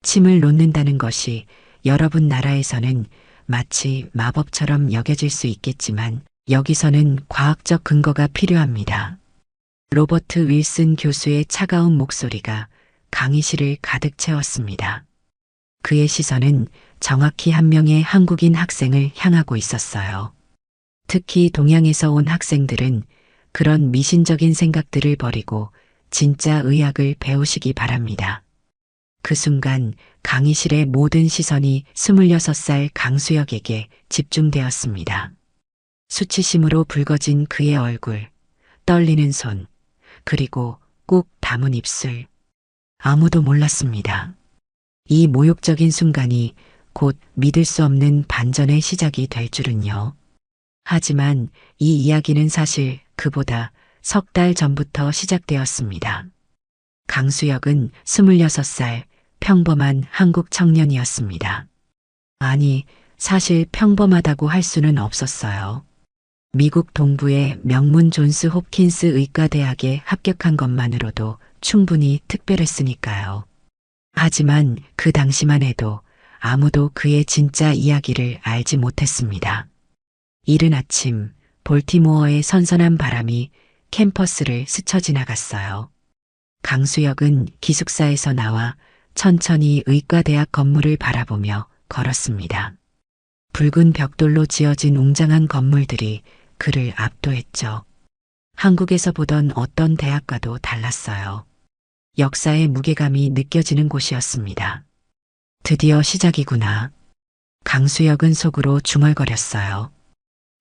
침을 놓는다는 것이 여러분 나라에서는 마치 마법처럼 여겨질 수 있겠지만 여기서는 과학적 근거가 필요합니다. 로버트 윌슨 교수의 차가운 목소리가 강의실을 가득 채웠습니다. 그의 시선은 정확히 한 명의 한국인 학생을 향하고 있었어요. 특히 동양에서 온 학생들은 그런 미신적인 생각들을 버리고 진짜 의학을 배우시기 바랍니다. 그 순간 강의실의 모든 시선이 26살 강수혁에게 집중되었습니다. 수치심으로 붉어진 그의 얼굴, 떨리는 손, 그리고 꾹 담은 입술. 아무도 몰랐습니다. 이 모욕적인 순간이 곧 믿을 수 없는 반전의 시작이 될 줄은요. 하지만 이 이야기는 사실 그보다 석 달 전부터 시작되었습니다. 강수혁은 26살 평범한 한국 청년이었습니다. 아니, 사실 평범하다고 할 수는 없었어요. 미국 동부의 명문 존스 홉킨스 의과대학에 합격한 것만으로도 충분히 특별했으니까요. 하지만 그 당시만 해도 아무도 그의 진짜 이야기를 알지 못했습니다. 이른 아침 볼티모어의 선선한 바람이 캠퍼스를 스쳐 지나갔어요. 강수혁은 기숙사에서 나와 천천히 의과대학 건물을 바라보며 걸었습니다. 붉은 벽돌로 지어진 웅장한 건물들이 그를 압도했죠. 한국에서 보던 어떤 대학과도 달랐어요. 역사의 무게감이 느껴지는 곳이었습니다. 드디어 시작이구나. 강수혁은 속으로 중얼거렸어요.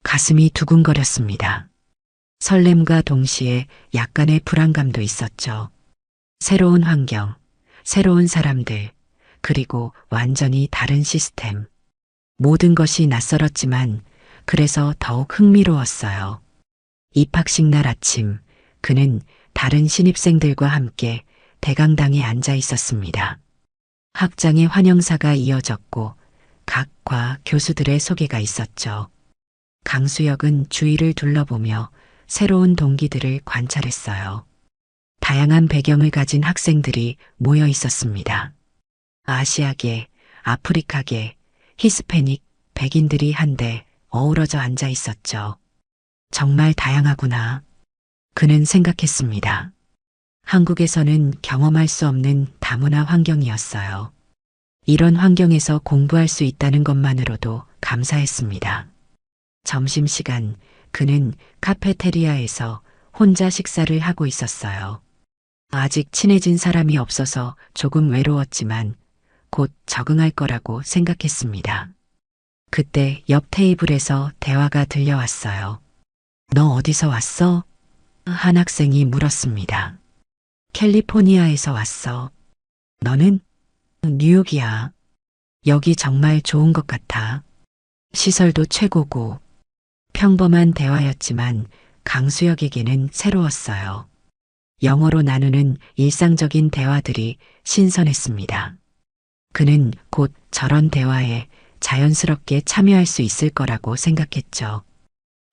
가슴이 두근거렸습니다. 설렘과 동시에 약간의 불안감도 있었죠. 새로운 환경, 새로운 사람들, 그리고 완전히 다른 시스템. 모든 것이 낯설었지만 그래서 더욱 흥미로웠어요. 입학식 날 아침, 그는 다른 신입생들과 함께 대강당에 앉아 있었습니다. 학장의 환영사가 이어졌고 각 과 교수들의 소개가 있었죠. 강수혁은 주위를 둘러보며 새로운 동기들을 관찰했어요. 다양한 배경을 가진 학생들이 모여 있었습니다. 아시아계, 아프리카계, 히스패닉, 백인들이 한데 어우러져 앉아 있었죠. 정말 다양하구나. 그는 생각했습니다. 한국에서는 경험할 수 없는 다문화 환경이었어요. 이런 환경에서 공부할 수 있다는 것만으로도 감사했습니다. 점심시간 그는 카페테리아에서 혼자 식사를 하고 있었어요. 아직 친해진 사람이 없어서 조금 외로웠지만 곧 적응할 거라고 생각했습니다. 그때 옆 테이블에서 대화가 들려왔어요. 너 어디서 왔어? 한 학생이 물었습니다. 캘리포니아에서 왔어. 너는? 뉴욕이야. 여기 정말 좋은 것 같아. 시설도 최고고. 평범한 대화였지만 강수혁에게는 새로웠어요. 영어로 나누는 일상적인 대화들이 신선했습니다. 그는 곧 저런 대화에 자연스럽게 참여할 수 있을 거라고 생각했죠.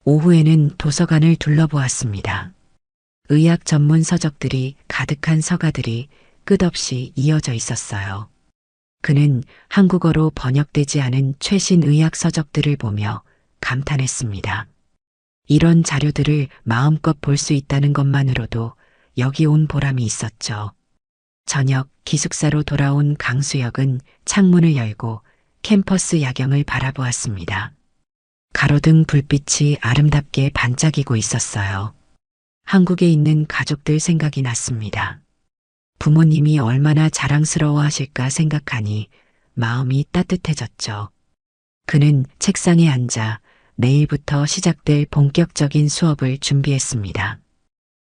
오후에는 도서관을 둘러보았습니다. 의학 전문 서적들이 가득한 서가들이 끝없이 이어져 있었어요. 그는 한국어로 번역되지 않은 최신 의학 서적들을 보며 감탄했습니다. 이런 자료들을 마음껏 볼 수 있다는 것만으로도 여기 온 보람이 있었죠. 저녁 기숙사로 돌아온 강수혁은 창문을 열고 캠퍼스 야경을 바라보았습니다. 가로등 불빛이 아름답게 반짝이고 있었어요. 한국에 있는 가족들 생각이 났습니다. 부모님이 얼마나 자랑스러워하실까 생각하니 마음이 따뜻해졌죠. 그는 책상에 앉아 내일부터 시작될 본격적인 수업을 준비했습니다.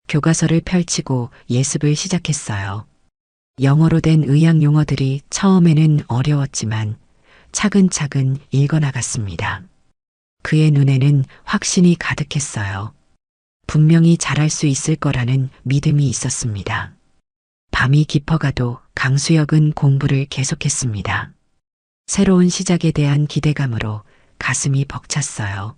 교과서를 펼치고 예습을 시작했어요. 영어로 된 의학 용어들이 처음에는 어려웠지만 차근차근 읽어나갔습니다. 그의 눈에는 확신이 가득했어요. 분명히 잘할 수 있을 거라는 믿음이 있었습니다. 밤이 깊어가도 강수혁은 공부를 계속했습니다. 새로운 시작에 대한 기대감으로 가슴이 벅찼어요.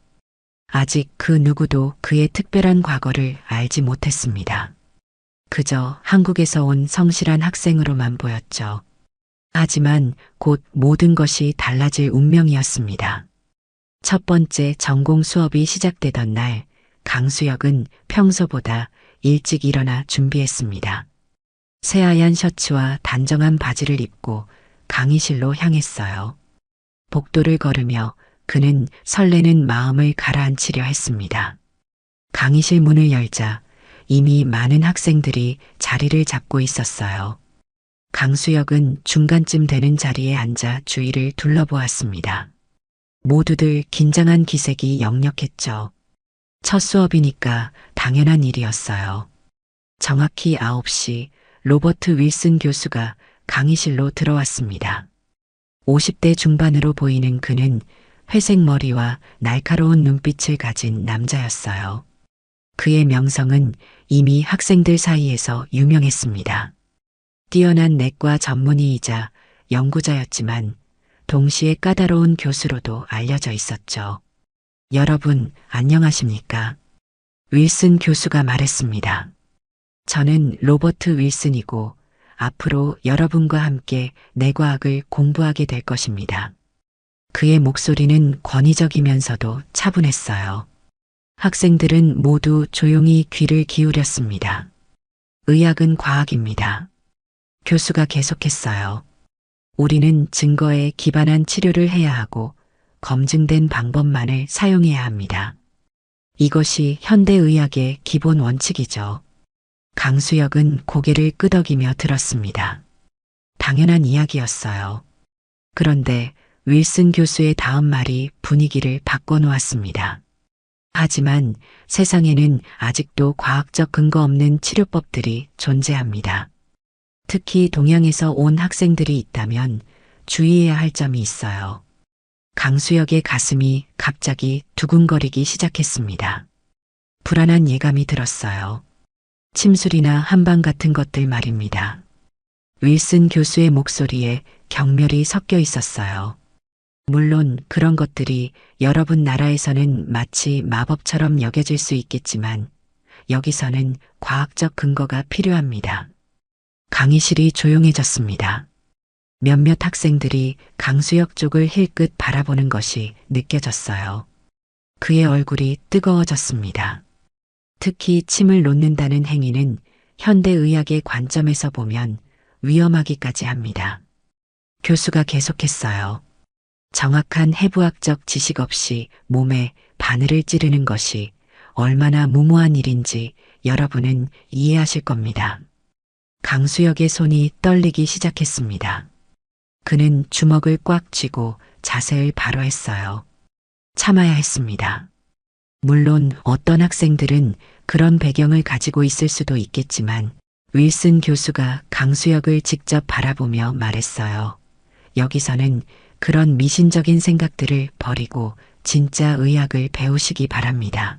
아직 그 누구도 그의 특별한 과거를 알지 못했습니다. 그저 한국에서 온 성실한 학생으로만 보였죠. 하지만 곧 모든 것이 달라질 운명이었습니다. 첫 번째 전공 수업이 시작되던 날, 강수혁은 평소보다 일찍 일어나 준비했습니다. 새하얀 셔츠와 단정한 바지를 입고 강의실로 향했어요. 복도를 걸으며 그는 설레는 마음을 가라앉히려 했습니다. 강의실 문을 열자 이미 많은 학생들이 자리를 잡고 있었어요. 강수혁은 중간쯤 되는 자리에 앉아 주위를 둘러보았습니다. 모두들 긴장한 기색이 역력했죠. 첫 수업이니까 당연한 일이었어요. 정확히 9시 로버트 윌슨 교수가 강의실로 들어왔습니다. 50대 중반으로 보이는 그는 회색 머리와 날카로운 눈빛을 가진 남자였어요. 그의 명성은 이미 학생들 사이에서 유명했습니다. 뛰어난 내과 전문의이자 연구자였지만 동시에 까다로운 교수로도 알려져 있었죠. 여러분, 안녕하십니까? 윌슨 교수가 말했습니다. 저는 로버트 윌슨이고 앞으로 여러분과 함께 뇌과학을 공부하게 될 것입니다. 그의 목소리는 권위적이면서도 차분했어요. 학생들은 모두 조용히 귀를 기울였습니다. 의학은 과학입니다. 교수가 계속했어요. 우리는 증거에 기반한 치료를 해야 하고 검증된 방법만을 사용해야 합니다. 이것이 현대의학의 기본 원칙이죠. 강수혁은 고개를 끄덕이며 들었습니다. 당연한 이야기였어요. 그런데 윌슨 교수의 다음 말이 분위기를 바꿔놓았습니다. 하지만 세상에는 아직도 과학적 근거 없는 치료법들이 존재합니다. 특히 동양에서 온 학생들이 있다면 주의해야 할 점이 있어요. 강수혁의 가슴이 갑자기 두근거리기 시작했습니다. 불안한 예감이 들었어요. 침술이나 한방 같은 것들 말입니다. 윌슨 교수의 목소리에 경멸이 섞여 있었어요. 물론 그런 것들이 여러분 나라에서는 마치 마법처럼 여겨질 수 있겠지만 여기서는 과학적 근거가 필요합니다. 강의실이 조용해졌습니다. 몇몇 학생들이 강수혁 쪽을 힐끗 바라보는 것이 느껴졌어요. 그의 얼굴이 뜨거워졌습니다. 특히 침을 놓는다는 행위는 현대의학의 관점에서 보면 위험하기까지 합니다. 교수가 계속했어요. 정확한 해부학적 지식 없이 몸에 바늘을 찌르는 것이 얼마나 무모한 일인지 여러분은 이해하실 겁니다. 강수혁의 손이 떨리기 시작했습니다. 그는 주먹을 꽉 쥐고 자세를 바로 했어요. 참아야 했습니다. 물론 어떤 학생들은 그런 배경을 가지고 있을 수도 있겠지만 윌슨 교수가 강수혁을 직접 바라보며 말했어요. 여기서는 그런 미신적인 생각들을 버리고 진짜 의학을 배우시기 바랍니다.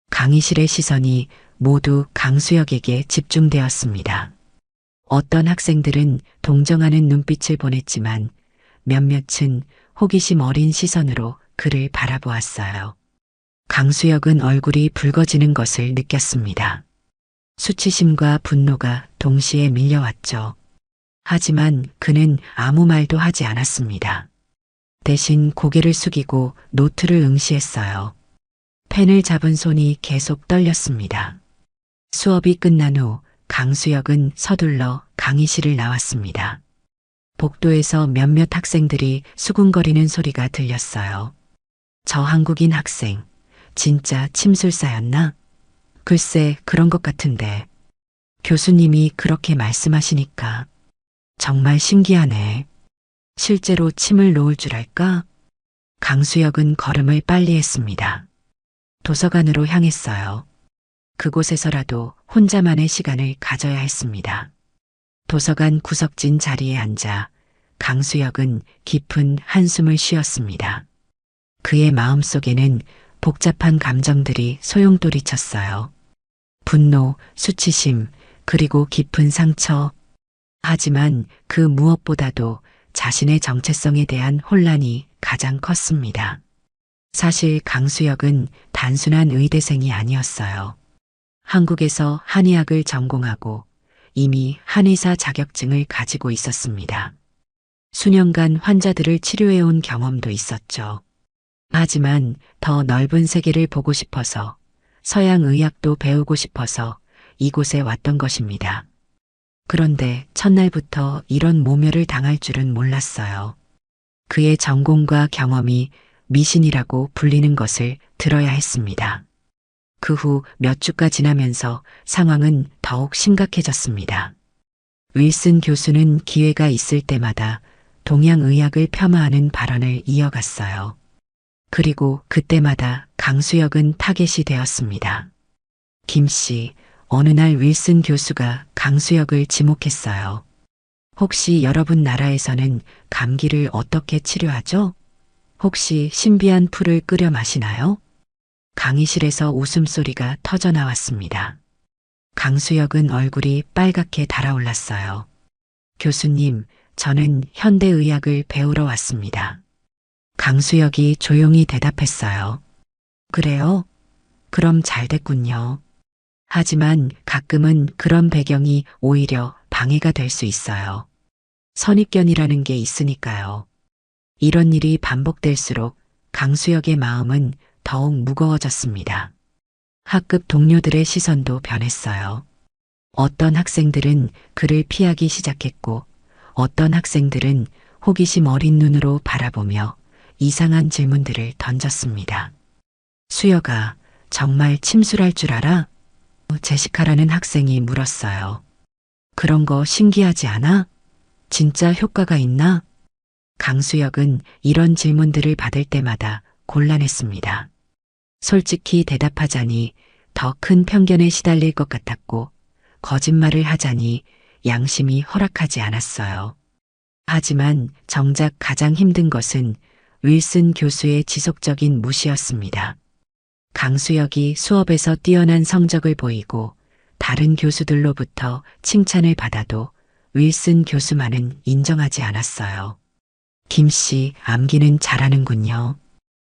강의실의 시선이 모두 강수혁에게 집중되었습니다. 어떤 학생들은 동정하는 눈빛을 보냈지만 몇몇은 호기심 어린 시선으로 그를 바라보았어요. 강수혁은 얼굴이 붉어지는 것을 느꼈습니다. 수치심과 분노가 동시에 밀려왔죠. 하지만 그는 아무 말도 하지 않았습니다. 대신 고개를 숙이고 노트를 응시했어요. 펜을 잡은 손이 계속 떨렸습니다. 수업이 끝난 후 강수혁은 서둘러 강의실을 나왔습니다. 복도에서 몇몇 학생들이 수군거리는 소리가 들렸어요. 저 한국인 학생, 진짜 침술사였나? 글쎄 그런 것 같은데. 교수님이 그렇게 말씀하시니까 정말 신기하네. 실제로 침을 놓을 줄 알까? 강수혁은 걸음을 빨리 했습니다. 도서관으로 향했어요. 그곳에서라도 혼자만의 시간을 가져야 했습니다. 도서관 구석진 자리에 앉아 강수혁은 깊은 한숨을 쉬었습니다. 그의 마음속에는 복잡한 감정들이 소용돌이쳤어요. 분노, 수치심, 그리고 깊은 상처. 하지만 그 무엇보다도 자신의 정체성에 대한 혼란이 가장 컸습니다. 사실 강수혁은 단순한 의대생이 아니었어요. 한국에서 한의학을 전공하고 이미 한의사 자격증을 가지고 있었습니다. 수년간 환자들을 치료해온 경험도 있었죠. 하지만 더 넓은 세계를 보고 싶어서, 서양 의학도 배우고 싶어서 이곳에 왔던 것입니다. 그런데 첫날부터 이런 모멸을 당할 줄은 몰랐어요. 그의 전공과 경험이 미신이라고 불리는 것을 들어야 했습니다. 그 후 몇 주가 지나면서 상황은 더욱 심각해졌습니다. 윌슨 교수는 기회가 있을 때마다 동양의학을 폄하하는 발언을 이어갔어요. 그리고 그때마다 강수혁은 타겟이 되었습니다. 김 씨, 어느 날 윌슨 교수가 강수혁을 지목했어요. 혹시 여러분 나라에서는 감기를 어떻게 치료하죠? 혹시 신비한 풀을 끓여 마시나요? 강의실에서 웃음소리가 터져 나왔습니다. 강수혁은 얼굴이 빨갛게 달아올랐어요. 교수님, 저는 현대의학을 배우러 왔습니다. 강수혁이 조용히 대답했어요. 그래요? 그럼 잘 됐군요. 하지만 가끔은 그런 배경이 오히려 방해가 될 수 있어요. 선입견이라는 게 있으니까요. 이런 일이 반복될수록 강수혁의 마음은 더욱 무거워졌습니다. 학급 동료들의 시선도 변했어요. 어떤 학생들은 그를 피하기 시작했고, 어떤 학생들은 호기심 어린 눈으로 바라보며 이상한 질문들을 던졌습니다. 수혁아, 정말 침술할 줄 알아? 제시카라는 학생이 물었어요. 그런 거 신기하지 않아? 진짜 효과가 있나? 강수혁은 이런 질문들을 받을 때마다 곤란했습니다. 솔직히 대답하자니 더 큰 편견에 시달릴 것 같았고, 거짓말을 하자니 양심이 허락하지 않았어요. 하지만 정작 가장 힘든 것은 윌슨 교수의 지속적인 무시였습니다. 강수혁이 수업에서 뛰어난 성적을 보이고 다른 교수들로부터 칭찬을 받아도 윌슨 교수만은 인정하지 않았어요. 김 씨, 암기는 잘하는군요.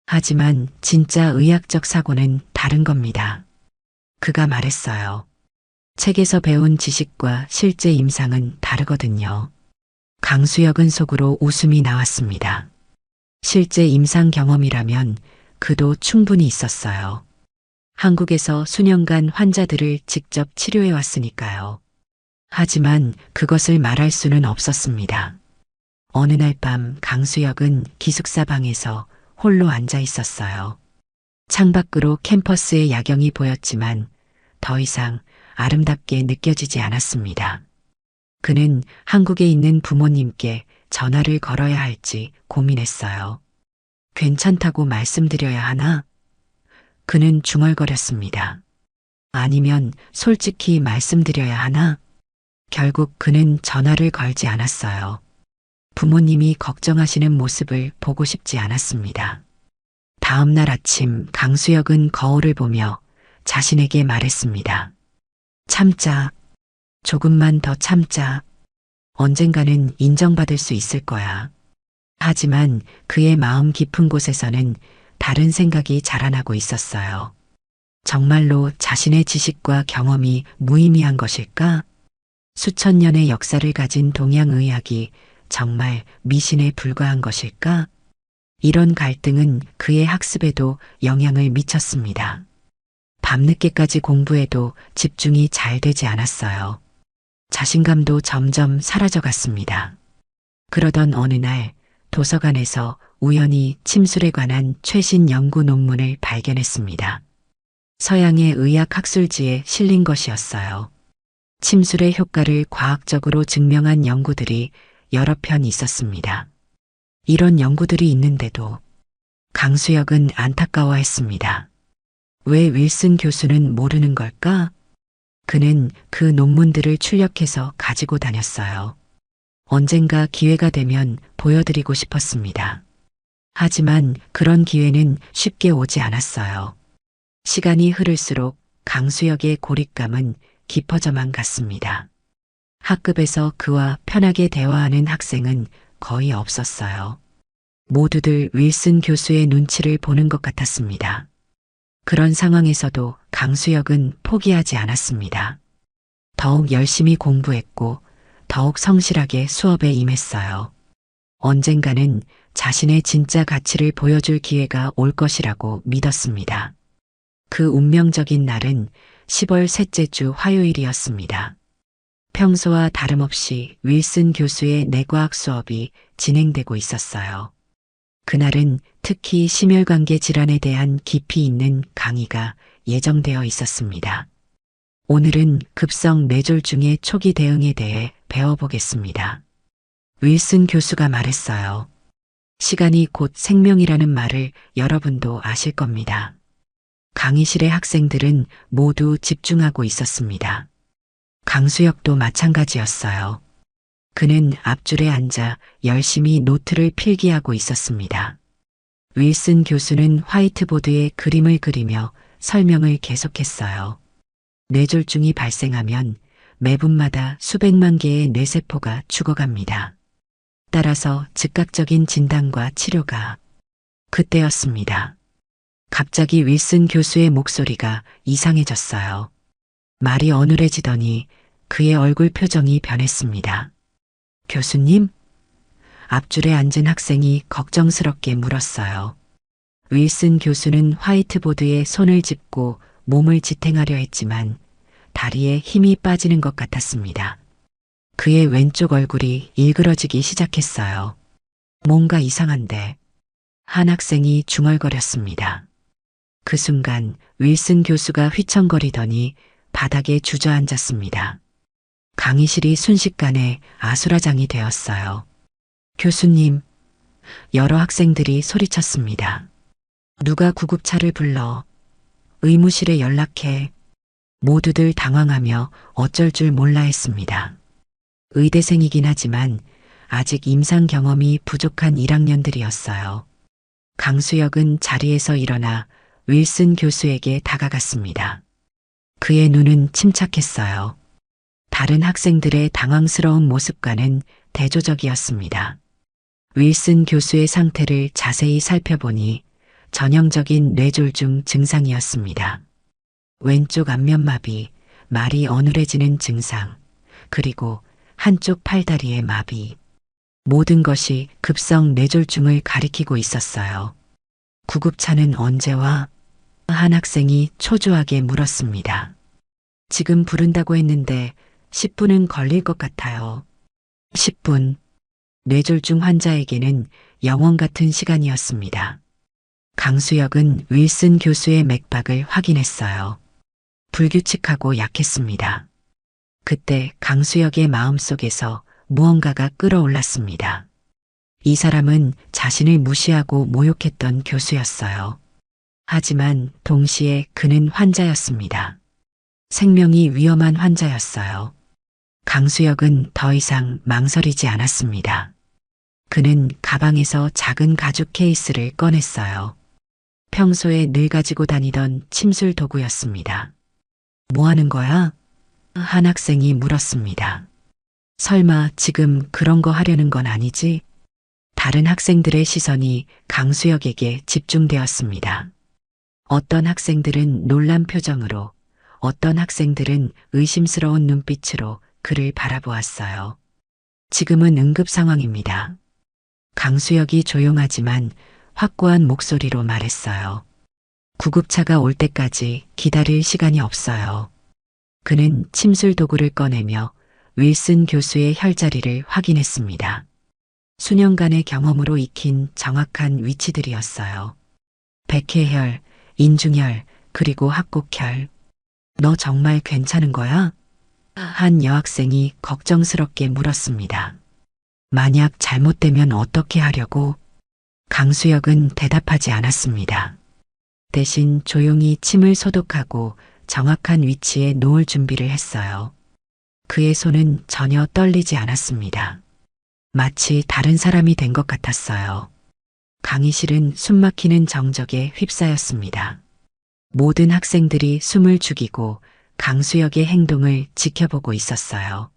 하지만 진짜 의학적 사고는 다른 겁니다. 그가 말했어요. 책에서 배운 지식과 실제 임상은 다르거든요. 강수혁은 속으로 웃음이 나왔습니다. 실제 임상 경험이라면 그도 충분히 있었어요. 한국에서 수년간 환자들을 직접 치료해 왔으니까요. 하지만 그것을 말할 수는 없었습니다. 어느 날 밤 강수혁은 기숙사 방에서 홀로 앉아 있었어요. 창밖으로 캠퍼스의 야경이 보였지만 더 이상 아름답게 느껴지지 않았습니다. 그는 한국에 있는 부모님께 전화를 걸어야 할지 고민했어요. 괜찮다고 말씀드려야 하나? 그는 중얼거렸습니다. 아니면 솔직히 말씀드려야 하나? 결국 그는 전화를 걸지 않았어요. 부모님이 걱정하시는 모습을 보고 싶지 않았습니다. 다음 날 아침 강수혁은 거울을 보며 자신에게 말했습니다. 참자. 조금만 더 참자. 언젠가는 인정받을 수 있을 거야. 하지만 그의 마음 깊은 곳에서는 다른 생각이 자라나고 있었어요. 정말로 자신의 지식과 경험이 무의미한 것일까? 수천 년의 역사를 가진 동양의학이 정말 미신에 불과한 것일까? 이런 갈등은 그의 학습에도 영향을 미쳤습니다. 밤늦게까지 공부해도 집중이 잘 되지 않았어요. 자신감도 점점 사라져갔습니다. 그러던 어느 날 도서관에서 우연히 침술에 관한 최신 연구 논문을 발견했습니다. 서양의 의학 학술지에 실린 것이었어요. 침술의 효과를 과학적으로 증명한 연구들이 여러 편 있었습니다. 이런 연구들이 있는데도 강수혁은 안타까워했습니다. 왜 윌슨 교수는 모르는 걸까? 그는 그 논문들을 출력해서 가지고 다녔어요. 언젠가 기회가 되면 보여드리고 싶었습니다. 하지만 그런 기회는 쉽게 오지 않았어요. 시간이 흐를수록 강수혁의 고립감은 깊어져만 갔습니다. 학급에서 그와 편하게 대화하는 학생은 거의 없었어요. 모두들 윌슨 교수의 눈치를 보는 것 같았습니다. 그런 상황에서도 강수혁은 포기하지 않았습니다. 더욱 열심히 공부했고 더욱 성실하게 수업에 임했어요. 언젠가는 자신의 진짜 가치를 보여줄 기회가 올 것이라고 믿었습니다. 그 운명적인 날은 10월 셋째 주 화요일이었습니다. 평소와 다름없이 윌슨 교수의 뇌과학 수업이 진행되고 있었어요. 그날은 특히 심혈관계 질환에 대한 깊이 있는 강의가 예정되어 있었습니다. 오늘은 급성 뇌졸중의 초기 대응에 대해 배워보겠습니다. 윌슨 교수가 말했어요. 시간이 곧 생명이라는 말을 여러분도 아실 겁니다. 강의실의 학생들은 모두 집중하고 있었습니다. 강수혁도 마찬가지였어요. 그는 앞줄에 앉아 열심히 노트를 필기하고 있었습니다. 윌슨 교수는 화이트보드에 그림을 그리며 설명을 계속했어요. 뇌졸중이 발생하면 매분마다 수백만 개의 뇌세포가 죽어갑니다. 따라서 즉각적인 진단과 치료가 그때였습니다. 갑자기 윌슨 교수의 목소리가 이상해졌어요. 말이 어눌해지더니 그의 얼굴 표정이 변했습니다. 교수님? 앞줄에 앉은 학생이 걱정스럽게 물었어요. 윌슨 교수는 화이트보드에 손을 짚고 몸을 지탱하려 했지만 다리에 힘이 빠지는 것 같았습니다. 그의 왼쪽 얼굴이 일그러지기 시작했어요. 뭔가 이상한데 한 학생이 중얼거렸습니다. 그 순간 윌슨 교수가 휘청거리더니 바닥에 주저앉았습니다. 강의실이 순식간에 아수라장이 되었어요. 교수님, 여러 학생들이 소리쳤습니다. 누가 구급차를 불러, 의무실에 연락해. 모두들 당황하며 어쩔 줄 몰라 했습니다. 의대생이긴 하지만 아직 임상 경험이 부족한 1학년들이었어요. 강수혁은 자리에서 일어나 윌슨 교수에게 다가갔습니다. 그의 눈은 침착했어요. 다른 학생들의 당황스러운 모습과는 대조적이었습니다. 윌슨 교수의 상태를 자세히 살펴보니 전형적인 뇌졸중 증상이었습니다. 왼쪽 안면마비, 말이 어눌해지는 증상, 그리고 한쪽 팔다리의 마비. 모든 것이 급성 뇌졸중을 가리키고 있었어요. 구급차는 언제 와? 한 학생이 초조하게 물었습니다. 지금 부른다고 했는데 10분은 걸릴 것 같아요. 10분. 뇌졸중 환자에게는 영원 같은 시간이었습니다. 강수혁은 윌슨 교수의 맥박을 확인했어요. 불규칙하고 약했습니다. 그때 강수혁의 마음속에서 무언가가 끓어올랐습니다. 이 사람은 자신을 무시하고 모욕했던 교수였어요. 하지만 동시에 그는 환자였습니다. 생명이 위험한 환자였어요. 강수혁은 더 이상 망설이지 않았습니다. 그는 가방에서 작은 가죽 케이스를 꺼냈어요. 평소에 늘 가지고 다니던 침술 도구였습니다. 뭐 하는 거야? 한 학생이 물었습니다. 설마 지금 그런 거 하려는 건 아니지? 다른 학생들의 시선이 강수혁에게 집중되었습니다. 어떤 학생들은 놀란 표정으로, 어떤 학생들은 의심스러운 눈빛으로 그를 바라보았어요. 지금은 응급 상황입니다. 강수혁이 조용하지만 확고한 목소리로 말했어요. 구급차가 올 때까지 기다릴 시간이 없어요. 그는 침술 도구를 꺼내며 윌슨 교수의 혈자리를 확인했습니다. 수년간의 경험으로 익힌 정확한 위치들이었어요. 백회혈, 인중혈, 그리고 합곡혈. 너 정말 괜찮은 거야? 한 여학생이 걱정스럽게 물었습니다. 만약 잘못되면 어떻게 하려고? 강수혁은 대답하지 않았습니다. 대신 조용히 침을 소독하고 정확한 위치에 놓을 준비를 했어요. 그의 손은 전혀 떨리지 않았습니다. 마치 다른 사람이 된 것 같았어요. 강의실은 숨막히는 정적에 휩싸였습니다. 모든 학생들이 숨을 죽이고 강수혁의 행동을 지켜보고 있었어요.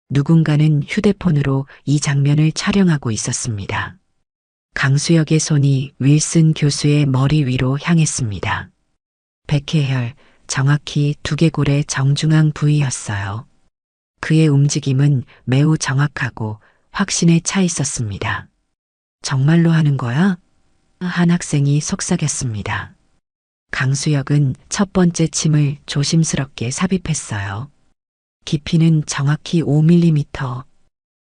누군가는 휴대폰으로 이 장면을 촬영하고 있었습니다. 강수혁의 손이 윌슨 교수의 머리 위로 향했습니다. 백회혈, 정확히 두개골의 정중앙 부위였어요. 그의 움직임은 매우 정확하고 확신에 차 있었습니다. 정말로 하는 거야? 한 학생이 속삭였습니다. 강수혁은 첫 번째 침을 조심스럽게 삽입했어요. 깊이는 정확히 5mm.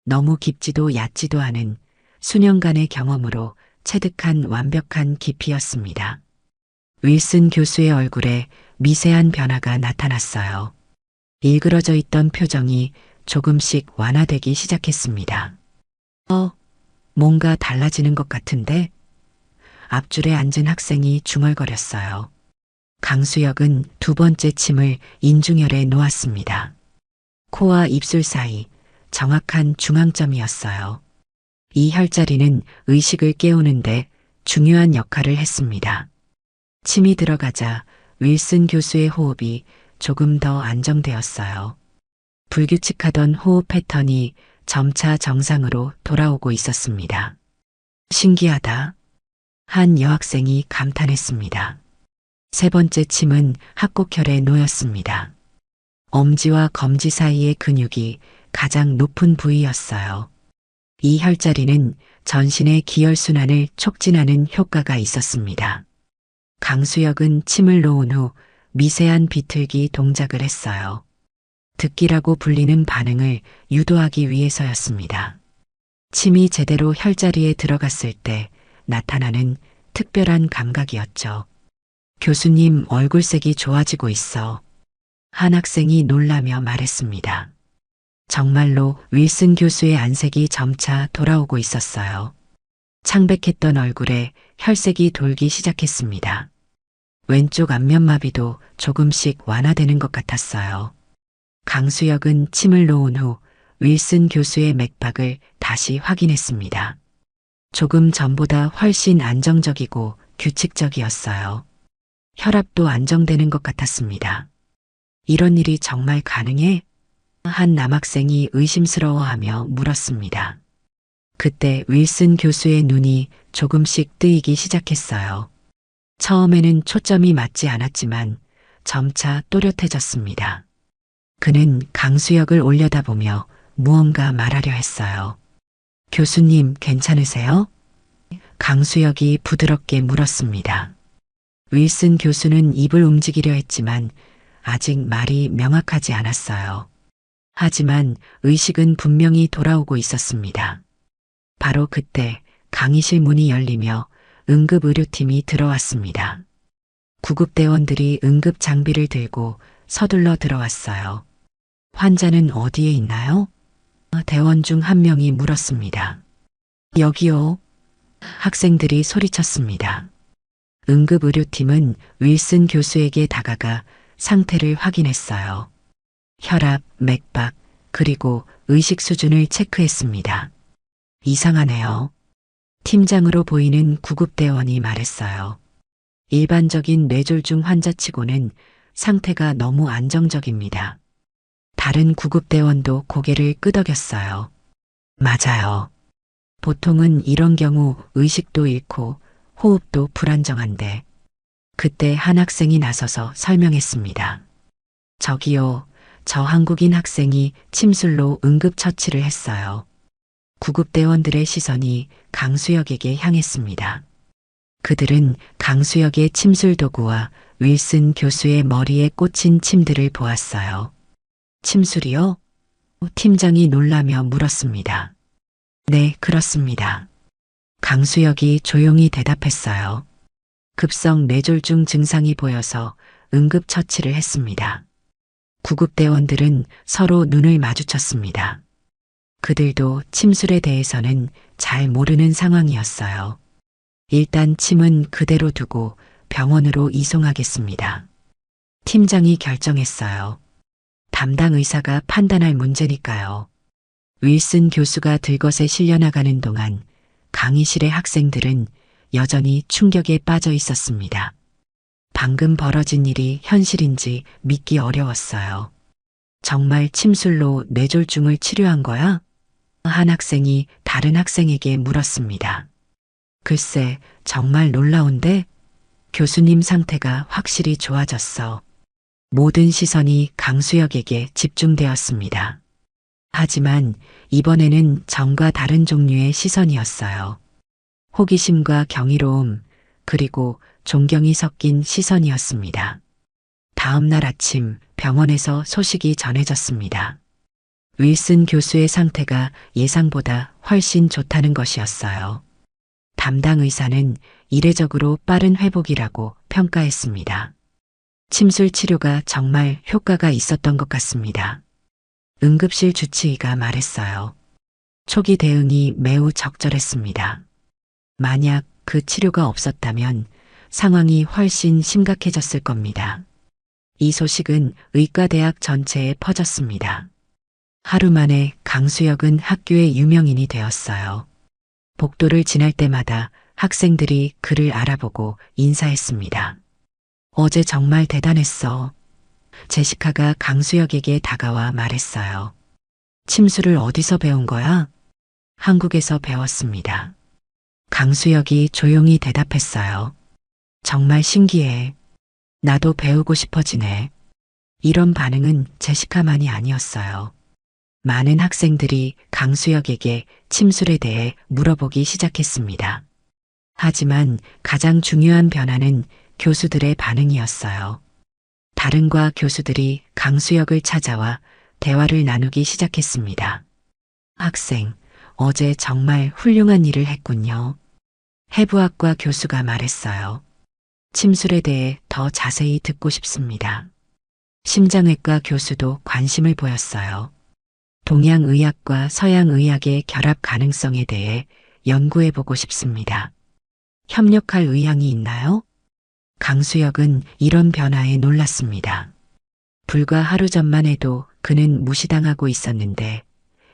너무 깊지도 얕지도 않은 수년간의 경험으로 체득한 완벽한 깊이였습니다. 윌슨 교수의 얼굴에 미세한 변화가 나타났어요. 일그러져 있던 표정이 조금씩 완화되기 시작했습니다. 뭔가 달라지는 것 같은데? 앞줄에 앉은 학생이 중얼거렸어요. 강수혁은 두 번째 침을 인중혈에 놓았습니다. 코와 입술 사이 정확한 중앙점이었어요. 이 혈자리는 의식을 깨우는데 중요한 역할을 했습니다. 침이 들어가자 윌슨 교수의 호흡이 조금 더 안정되었어요. 불규칙하던 호흡 패턴이 점차 정상으로 돌아오고 있었습니다. 신기하다. 한 여학생이 감탄했습니다. 세 번째 침은 합곡혈에 놓였습니다. 엄지와 검지 사이의 근육이 가장 높은 부위였어요. 이 혈자리는 전신의 기혈순환을 촉진하는 효과가 있었습니다. 강수혁은 침을 놓은 후 미세한 비틀기 동작을 했어요. 듣기라고 불리는 반응을 유도하기 위해서였습니다. 침이 제대로 혈자리에 들어갔을 때 나타나는 특별한 감각이었죠. 교수님 얼굴색이 좋아지고 있어. 한 학생이 놀라며 말했습니다. 정말로 윌슨 교수의 안색이 점차 돌아오고 있었어요. 창백했던 얼굴에 혈색이 돌기 시작했습니다. 왼쪽 안면마비도 조금씩 완화되는 것 같았어요. 강수혁은 침을 놓은 후 윌슨 교수의 맥박을 다시 확인했습니다. 조금 전보다 훨씬 안정적이고 규칙적이었어요. 혈압도 안정되는 것 같았습니다. 이런 일이 정말 가능해? 한 남학생이 의심스러워하며 물었습니다. 그때 윌슨 교수의 눈이 조금씩 뜨이기 시작했어요. 처음에는 초점이 맞지 않았지만 점차 또렷해졌습니다. 그는 강수혁을 올려다보며 무언가 말하려 했어요. 교수님 괜찮으세요? 강수혁이 부드럽게 물었습니다. 윌슨 교수는 입을 움직이려 했지만 아직 말이 명확하지 않았어요. 하지만 의식은 분명히 돌아오고 있었습니다. 바로 그때 강의실 문이 열리며 응급의료팀이 들어왔습니다. 구급대원들이 응급 장비를 들고 서둘러 들어왔어요. 환자는 어디에 있나요? 대원 중 한 명이 물었습니다. 여기요. 학생들이 소리쳤습니다. 응급의료팀은 윌슨 교수에게 다가가 상태를 확인했어요. 혈압, 맥박, 그리고 의식 수준을 체크했습니다. 이상하네요. 팀장으로 보이는 구급대원이 말했어요. 일반적인 뇌졸중 환자치고는 상태가 너무 안정적입니다. 다른 구급대원도 고개를 끄덕였어요. 맞아요. 보통은 이런 경우 의식도 잃고 호흡도 불안정한데 그때 한 학생이 나서서 설명했습니다. 저기요, 저 한국인 학생이 침술로 응급처치를 했어요. 구급대원들의 시선이 강수혁에게 향했습니다. 그들은 강수혁의 침술 도구와 윌슨 교수의 머리에 꽂힌 침들을 보았어요. 침술이요? 팀장이 놀라며 물었습니다. 네, 그렇습니다. 강수혁이 조용히 대답했어요. 급성 뇌졸중 증상이 보여서 응급처치를 했습니다. 구급대원들은 서로 눈을 마주쳤습니다. 그들도 침술에 대해서는 잘 모르는 상황이었어요. 일단 침은 그대로 두고 병원으로 이송하겠습니다. 팀장이 결정했어요. 담당 의사가 판단할 문제니까요. 윌슨 교수가 들것에 실려나가는 동안 강의실의 학생들은 여전히 충격에 빠져 있었습니다. 방금 벌어진 일이 현실인지 믿기 어려웠어요. 정말 침술로 뇌졸중을 치료한 거야? 한 학생이 다른 학생에게 물었습니다. 글쎄, 정말 놀라운데? 교수님 상태가 확실히 좋아졌어. 모든 시선이 강수혁에게 집중되었습니다. 하지만 이번에는 전과 다른 종류의 시선이었어요. 호기심과 경이로움, 그리고 존경이 섞인 시선이었습니다. 다음 날 아침 병원에서 소식이 전해졌습니다. 윌슨 교수의 상태가 예상보다 훨씬 좋다는 것이었어요. 담당 의사는 이례적으로 빠른 회복이라고 평가했습니다. 침술 치료가 정말 효과가 있었던 것 같습니다. 응급실 주치의가 말했어요. 초기 대응이 매우 적절했습니다. 만약 그 치료가 없었다면 상황이 훨씬 심각해졌을 겁니다. 이 소식은 의과대학 전체에 퍼졌습니다. 하루 만에 강수혁은 학교의 유명인이 되었어요. 복도를 지날 때마다 학생들이 그를 알아보고 인사했습니다. 어제 정말 대단했어. 제시카가 강수혁에게 다가와 말했어요. 침수를 어디서 배운 거야? 한국에서 배웠습니다. 강수혁이 조용히 대답했어요. 정말 신기해. 나도 배우고 싶어지네. 이런 반응은 제시카만이 아니었어요. 많은 학생들이 강수혁에게 침술에 대해 물어보기 시작했습니다. 하지만 가장 중요한 변화는 교수들의 반응이었어요. 다른 과 교수들이 강수혁을 찾아와 대화를 나누기 시작했습니다. 학생, 어제 정말 훌륭한 일을 했군요. 해부학과 교수가 말했어요. 침술에 대해 더 자세히 듣고 싶습니다. 심장외과 교수도 관심을 보였어요. 동양의학과 서양의학의 결합 가능성에 대해 연구해보고 싶습니다. 협력할 의향이 있나요? 강수혁은 이런 변화에 놀랐습니다. 불과 하루 전만 해도 그는 무시당하고 있었는데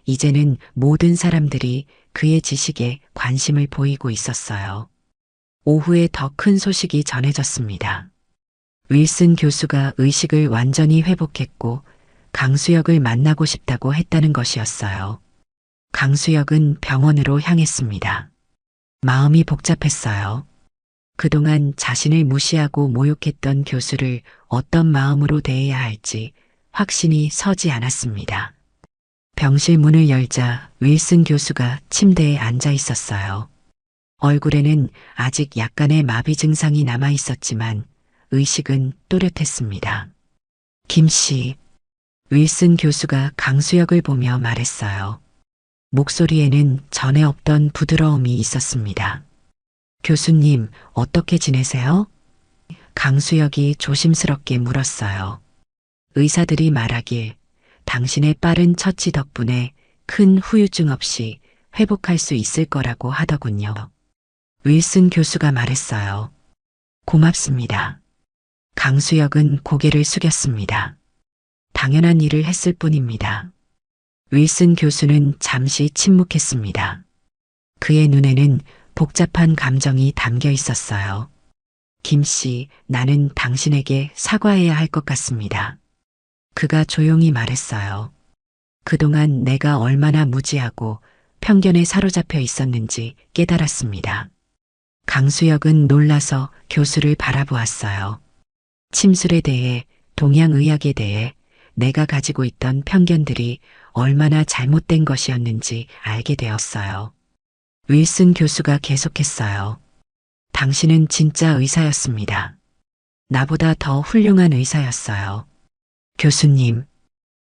이제는 모든 사람들이 그의 지식에 관심을 보이고 있었어요. 오후에 더 큰 소식이 전해졌습니다. 윌슨 교수가 의식을 완전히 회복했고 강수혁을 만나고 싶다고 했다는 것이었어요. 강수혁은 병원으로 향했습니다. 마음이 복잡했어요. 그동안 자신을 무시하고 모욕했던 교수를 어떤 마음으로 대해야 할지 확신이 서지 않았습니다. 병실 문을 열자 윌슨 교수가 침대에 앉아 있었어요. 얼굴에는 아직 약간의 마비 증상이 남아 있었지만 의식은 또렷했습니다. 김 씨, 윌슨 교수가 강수혁을 보며 말했어요. 목소리에는 전에 없던 부드러움이 있었습니다. 교수님, 어떻게 지내세요? 강수혁이 조심스럽게 물었어요. 의사들이 말하길 당신의 빠른 처치 덕분에 큰 후유증 없이 회복할 수 있을 거라고 하더군요. 윌슨 교수가 말했어요. 고맙습니다. 강수혁은 고개를 숙였습니다. 당연한 일을 했을 뿐입니다. 윌슨 교수는 잠시 침묵했습니다. 그의 눈에는 복잡한 감정이 담겨 있었어요. 김 씨, 나는 당신에게 사과해야 할 것 같습니다. 그가 조용히 말했어요. 그동안 내가 얼마나 무지하고 편견에 사로잡혀 있었는지 깨달았습니다. 강수혁은 놀라서 교수를 바라보았어요. 침술에 대해, 동양의학에 대해 내가 가지고 있던 편견들이 얼마나 잘못된 것이었는지 알게 되었어요. 윌슨 교수가 계속했어요. 당신은 진짜 의사였습니다. 나보다 더 훌륭한 의사였어요. 교수님,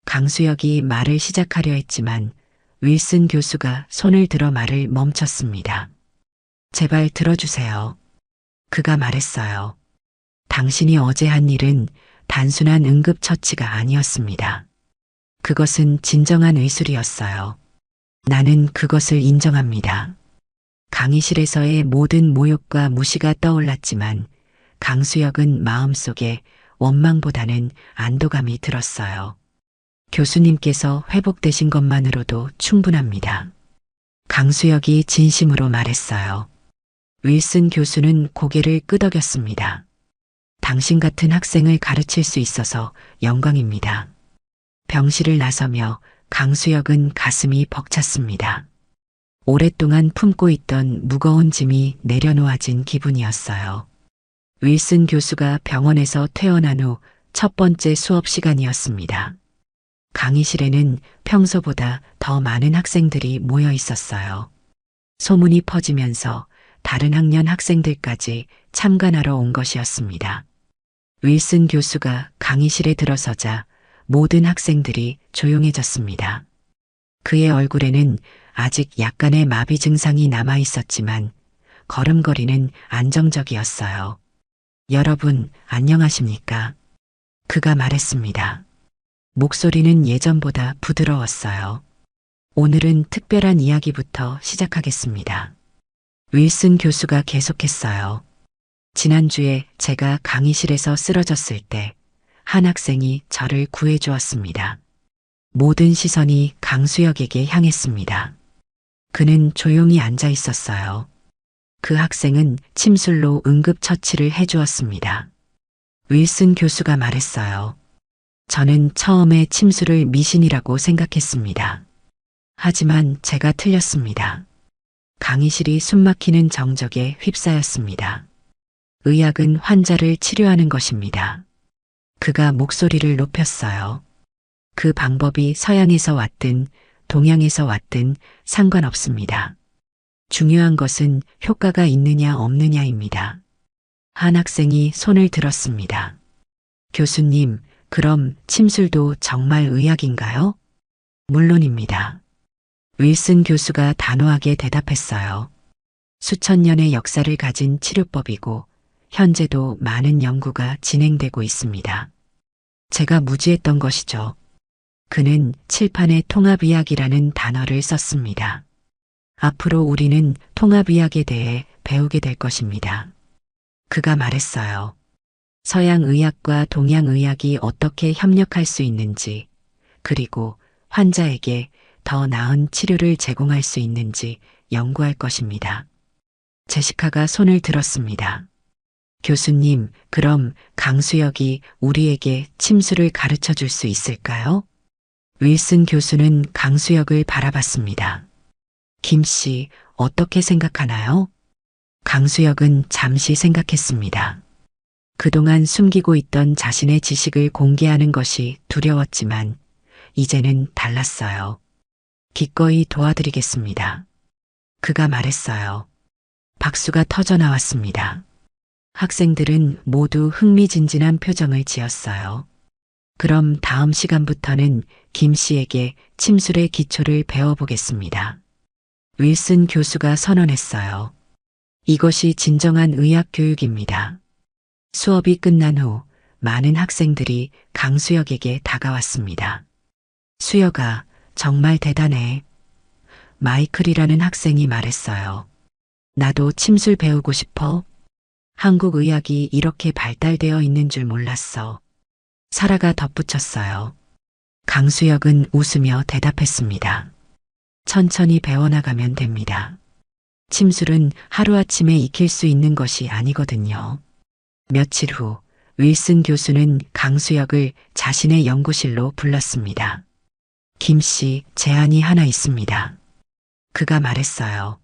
강수혁이 말을 시작하려 했지만 윌슨 교수가 손을 들어 말을 멈췄습니다. 제발 들어주세요. 그가 말했어요. 당신이 어제 한 일은 단순한 응급처치가 아니었습니다. 그것은 진정한 의술이었어요. 나는 그것을 인정합니다. 강의실에서의 모든 모욕과 무시가 떠올랐지만 강수혁은 마음속에 원망보다는 안도감이 들었어요. 교수님께서 회복되신 것만으로도 충분합니다. 강수혁이 진심으로 말했어요. 윌슨 교수는 고개를 끄덕였습니다. 당신 같은 학생을 가르칠 수 있어서 영광입니다. 병실을 나서며 강수혁은 가슴이 벅찼습니다. 오랫동안 품고 있던 무거운 짐이 내려놓아진 기분이었어요. 윌슨 교수가 병원에서 퇴원한 후 첫 번째 수업 시간이었습니다. 강의실에는 평소보다 더 많은 학생들이 모여 있었어요. 소문이 퍼지면서 다른 학년 학생들까지 참관하러 온 것이었습니다. 윌슨 교수가 강의실에 들어서자 모든 학생들이 조용해졌습니다. 그의 얼굴에는 아직 약간의 마비 증상이 남아 있었지만 걸음걸이는 안정적이었어요. 여러분, 안녕하십니까? 그가 말했습니다. 목소리는 예전보다 부드러웠어요. 오늘은 특별한 이야기부터 시작하겠습니다. 윌슨 교수가 계속했어요. 지난주에 제가 강의실에서 쓰러졌을 때 한 학생이 저를 구해주었습니다. 모든 시선이 강수혁에게 향했습니다. 그는 조용히 앉아 있었어요. 그 학생은 침술로 응급처치를 해주었습니다. 윌슨 교수가 말했어요. 저는 처음에 침술을 미신이라고 생각했습니다. 하지만 제가 틀렸습니다. 강의실이 숨막히는 정적에 휩싸였습니다. 의학은 환자를 치료하는 것입니다. 그가 목소리를 높였어요. 그 방법이 서양에서 왔든 동양에서 왔든 상관없습니다. 중요한 것은 효과가 있느냐 없느냐입니다. 한 학생이 손을 들었습니다. 교수님, 그럼 침술도 정말 의학인가요? 물론입니다. 윌슨 교수가 단호하게 대답했어요. 수천 년의 역사를 가진 치료법이고 현재도 많은 연구가 진행되고 있습니다. 제가 무지했던 것이죠. 그는 칠판에 통합의학이라는 단어를 썼습니다. 앞으로 우리는 통합의학에 대해 배우게 될 것입니다. 그가 말했어요. 서양의학과 동양의학이 어떻게 협력할 수 있는지, 그리고 환자에게 더 나은 치료를 제공할 수 있는지 연구할 것입니다. 제시카가 손을 들었습니다. 교수님, 그럼 강수혁이 우리에게 침술을 가르쳐 줄 수 있을까요? 윌슨 교수는 강수혁을 바라봤습니다. 김 씨, 어떻게 생각하나요? 강수혁은 잠시 생각했습니다. 그동안 숨기고 있던 자신의 지식을 공개하는 것이 두려웠지만 이제는 달랐어요. 기꺼이 도와드리겠습니다. 그가 말했어요. 박수가 터져 나왔습니다. 학생들은 모두 흥미진진한 표정을 지었어요. 그럼 다음 시간부터는 김 씨에게 침술의 기초를 배워보겠습니다. 윌슨 교수가 선언했어요. 이것이 진정한 의학 교육입니다. 수업이 끝난 후 많은 학생들이 강수혁에게 다가왔습니다. 수혁아, 정말 대단해. 마이클이라는 학생이 말했어요. 나도 침술 배우고 싶어. 한국 의학이 이렇게 발달되어 있는 줄 몰랐어. 사라가 덧붙였어요. 강수혁은 웃으며 대답했습니다. 천천히 배워나가면 됩니다. 침술은 하루아침에 익힐 수 있는 것이 아니거든요. 며칠 후 윌슨 교수는 강수혁을 자신의 연구실로 불렀습니다. 김 씨, 제안이 하나 있습니다. 그가 말했어요.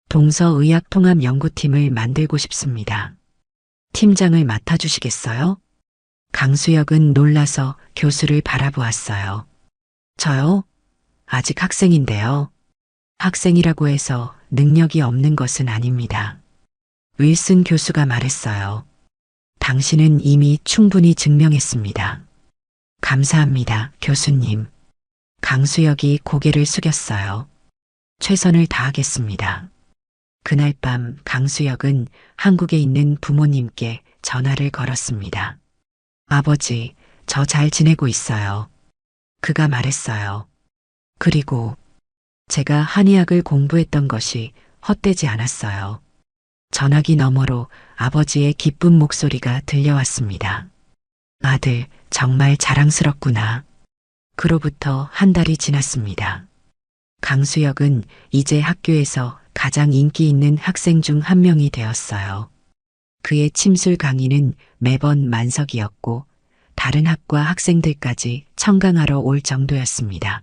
동서의학통합연구팀을 만들고 싶습니다. 팀장을 맡아주시겠어요? 강수혁은 놀라서 교수를 바라보았어요. 저요? 아직 학생인데요. 학생이라고 해서 능력이 없는 것은 아닙니다. 윌슨 교수가 말했어요. 당신은 이미 충분히 증명했습니다. 감사합니다, 교수님. 강수혁이 고개를 숙였어요. 최선을 다하겠습니다. 그날 밤 강수혁은 한국에 있는 부모님께 전화를 걸었습니다. 아버지, 저 잘 지내고 있어요. 그가 말했어요. 그리고 제가 한의학을 공부했던 것이 헛되지 않았어요. 전화기 너머로 아버지의 기쁜 목소리가 들려왔습니다. 아들, 정말 자랑스럽구나. 그로부터 한 달이 지났습니다. 강수혁은 이제 학교에서 가장 인기 있는 학생 중 한 명이 되었어요. 그의 침술 강의는 매번 만석이었고 다른 학과 학생들까지 청강하러 올 정도였습니다.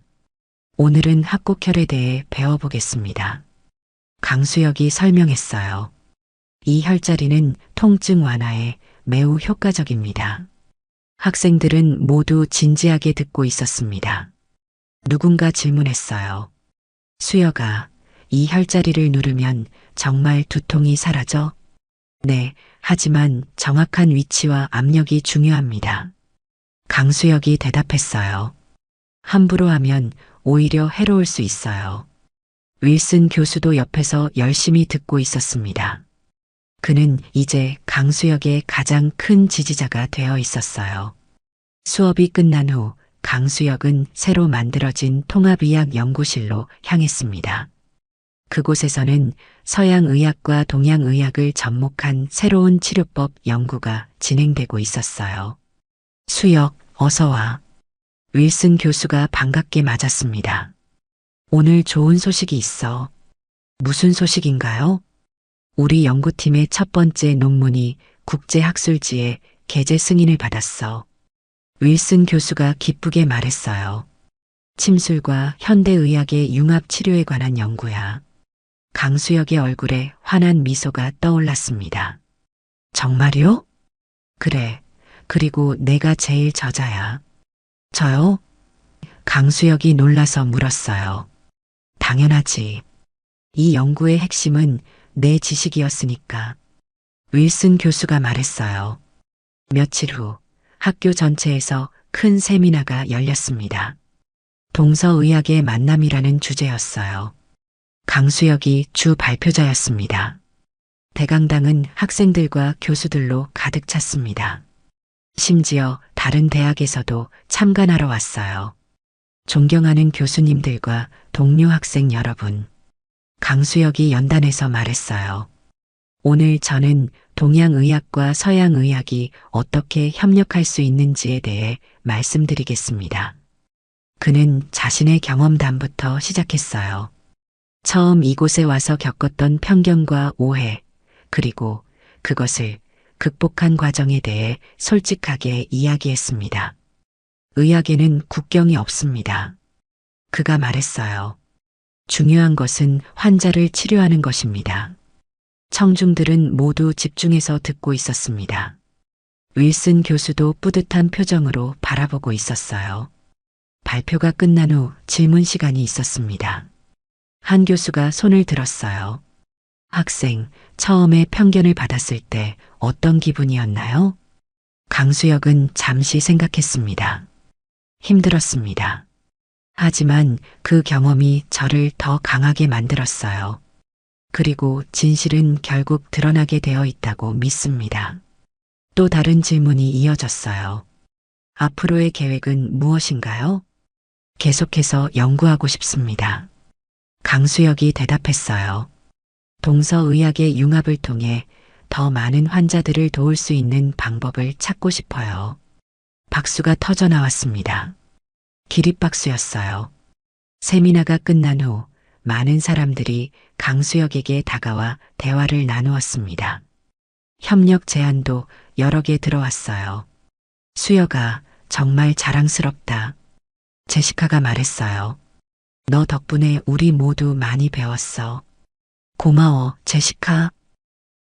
오늘은 합곡혈에 대해 배워보겠습니다. 강수혁이 설명했어요. 이 혈자리는 통증 완화에 매우 효과적입니다. 학생들은 모두 진지하게 듣고 있었습니다. 누군가 질문했어요. 수혁아, 이 혈자리를 누르면 정말 두통이 사라져? 네, 하지만 정확한 위치와 압력이 중요합니다. 강수혁이 대답했어요. 함부로 하면 오히려 해로울 수 있어요. 윌슨 교수도 옆에서 열심히 듣고 있었습니다. 그는 이제 강수혁의 가장 큰 지지자가 되어 있었어요. 수업이 끝난 후 강수혁은 새로 만들어진 통합의학 연구실로 향했습니다. 그곳에서는 서양의학과 동양의학을 접목한 새로운 치료법 연구가 진행되고 있었어요. 수혁, 어서 와. 윌슨 교수가 반갑게 맞았습니다. 오늘 좋은 소식이 있어. 무슨 소식인가요? 우리 연구팀의 첫 번째 논문이 국제학술지에 게재 승인을 받았어. 윌슨 교수가 기쁘게 말했어요. 침술과 현대의학의 융합치료에 관한 연구야. 강수혁의 얼굴에 환한 미소가 떠올랐습니다. 정말요? 그래. 그리고 내가 제일 저자야. 저요? 강수혁이 놀라서 물었어요. 당연하지. 이 연구의 핵심은 내 지식이었으니까. 윌슨 교수가 말했어요. 며칠 후 학교 전체에서 큰 세미나가 열렸습니다. 동서의학의 만남이라는 주제였어요. 강수혁이 주 발표자였습니다. 대강당은 학생들과 교수들로 가득 찼습니다. 심지어 다른 대학에서도 참관하러 왔어요. 존경하는 교수님들과 동료 학생 여러분. 강수혁이 연단에서 말했어요. 오늘 저는 동양의학과 서양의학이 어떻게 협력할 수 있는지에 대해 말씀드리겠습니다. 그는 자신의 경험담부터 시작했어요. 처음 이곳에 와서 겪었던 편견과 오해, 그리고 그것을 극복한 과정에 대해 솔직하게 이야기했습니다. 의학에는 국경이 없습니다. 그가 말했어요. 중요한 것은 환자를 치료하는 것입니다. 청중들은 모두 집중해서 듣고 있었습니다. 윌슨 교수도 뿌듯한 표정으로 바라보고 있었어요. 발표가 끝난 후 질문 시간이 있었습니다. 한 교수가 손을 들었어요. 학생, 처음에 편견을 받았을 때 어떤 기분이었나요? 강수혁은 잠시 생각했습니다. 힘들었습니다. 하지만 그 경험이 저를 더 강하게 만들었어요. 그리고 진실은 결국 드러나게 되어 있다고 믿습니다. 또 다른 질문이 이어졌어요. 앞으로의 계획은 무엇인가요? 계속해서 연구하고 싶습니다. 강수혁이 대답했어요. 동서의학의 융합을 통해 더 많은 환자들을 도울 수 있는 방법을 찾고 싶어요. 박수가 터져 나왔습니다. 기립박수였어요. 세미나가 끝난 후 많은 사람들이 강수혁에게 다가와 대화를 나누었습니다. 협력 제안도 여러 개 들어왔어요. 수혁아, 정말 자랑스럽다. 제시카가 말했어요. 너 덕분에 우리 모두 많이 배웠어. 고마워, 제시카.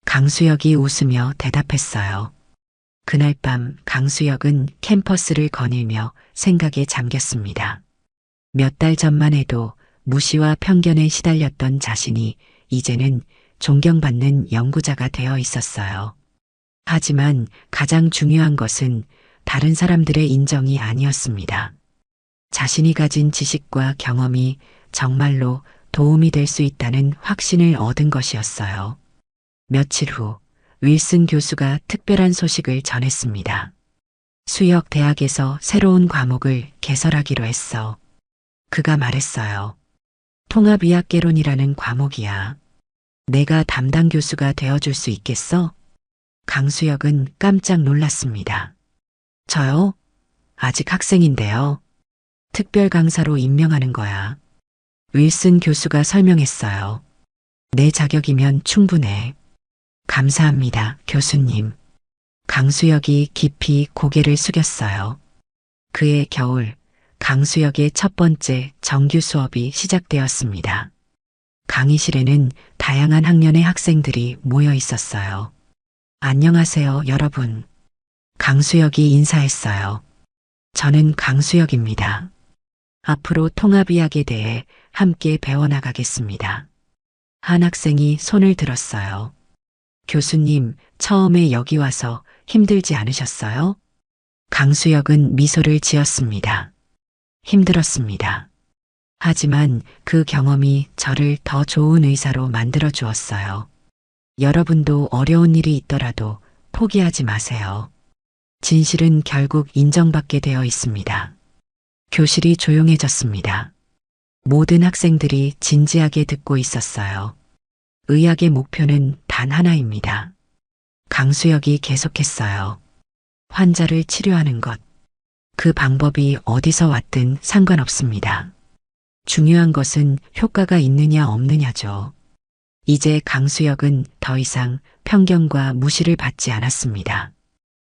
강수혁이 웃으며 대답했어요. 그날 밤 강수혁은 캠퍼스를 거닐며 생각에 잠겼습니다. 몇 달 전만 해도 무시와 편견에 시달렸던 자신이 이제는 존경받는 연구자가 되어 있었어요. 하지만 가장 중요한 것은 다른 사람들의 인정이 아니었습니다. 자신이 가진 지식과 경험이 정말로 도움이 될 수 있다는 확신을 얻은 것이었어요. 며칠 후 윌슨 교수가 특별한 소식을 전했습니다. 수혁 대학에서 새로운 과목을 개설하기로 했어. 그가 말했어요. 통합의학개론이라는 과목이야. 내가 담당 교수가 되어줄 수 있겠어? 강수혁은 깜짝 놀랐습니다. 저요? 아직 학생인데요. 특별 강사로 임명하는 거야. 윌슨 교수가 설명했어요. 내 자격이면 충분해. 감사합니다, 교수님. 강수혁이 깊이 고개를 숙였어요. 그해 겨울, 강수혁의 첫 번째 정규 수업이 시작되었습니다. 강의실에는 다양한 학년의 학생들이 모여 있었어요. 안녕하세요, 여러분. 강수혁이 인사했어요. 저는 강수혁입니다. 앞으로 통합의학에 대해 함께 배워나가겠습니다. 한 학생이 손을 들었어요. 교수님, 처음에 여기 와서 힘들지 않으셨어요? 강수혁은 미소를 지었습니다. 힘들었습니다. 하지만 그 경험이 저를 더 좋은 의사로 만들어 주었어요. 여러분도 어려운 일이 있더라도 포기하지 마세요. 진실은 결국 인정받게 되어 있습니다. 교실이 조용해졌습니다. 모든 학생들이 진지하게 듣고 있었어요. 의학의 목표는 단 하나입니다. 강수혁이 계속했어요. 환자를 치료하는 것. 그 방법이 어디서 왔든 상관없습니다. 중요한 것은 효과가 있느냐 없느냐죠. 이제 강수혁은 더 이상 편견과 무시를 받지 않았습니다.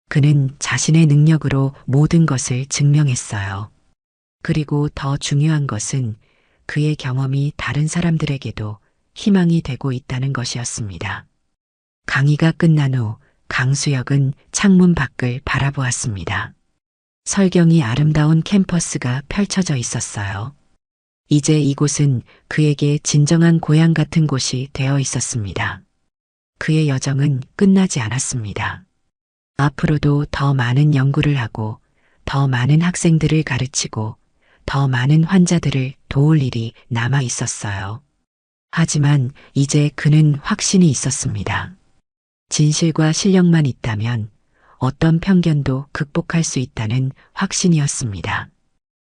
그는 자신의 능력으로 모든 것을 증명했어요. 그리고 더 중요한 것은 그의 경험이 다른 사람들에게도 희망이 되고 있다는 것이었습니다. 강의가 끝난 후 강수혁은 창문 밖을 바라보았습니다. 설경이 아름다운 캠퍼스가 펼쳐져 있었어요. 이제 이곳은 그에게 진정한 고향 같은 곳이 되어 있었습니다. 그의 여정은 끝나지 않았습니다. 앞으로도 더 많은 연구를 하고, 더 많은 학생들을 가르치고, 더 많은 환자들을 도울 일이 남아 있었어요. 하지만 이제 그는 확신이 있었습니다. 진실과 실력만 있다면 어떤 편견도 극복할 수 있다는 확신이었습니다.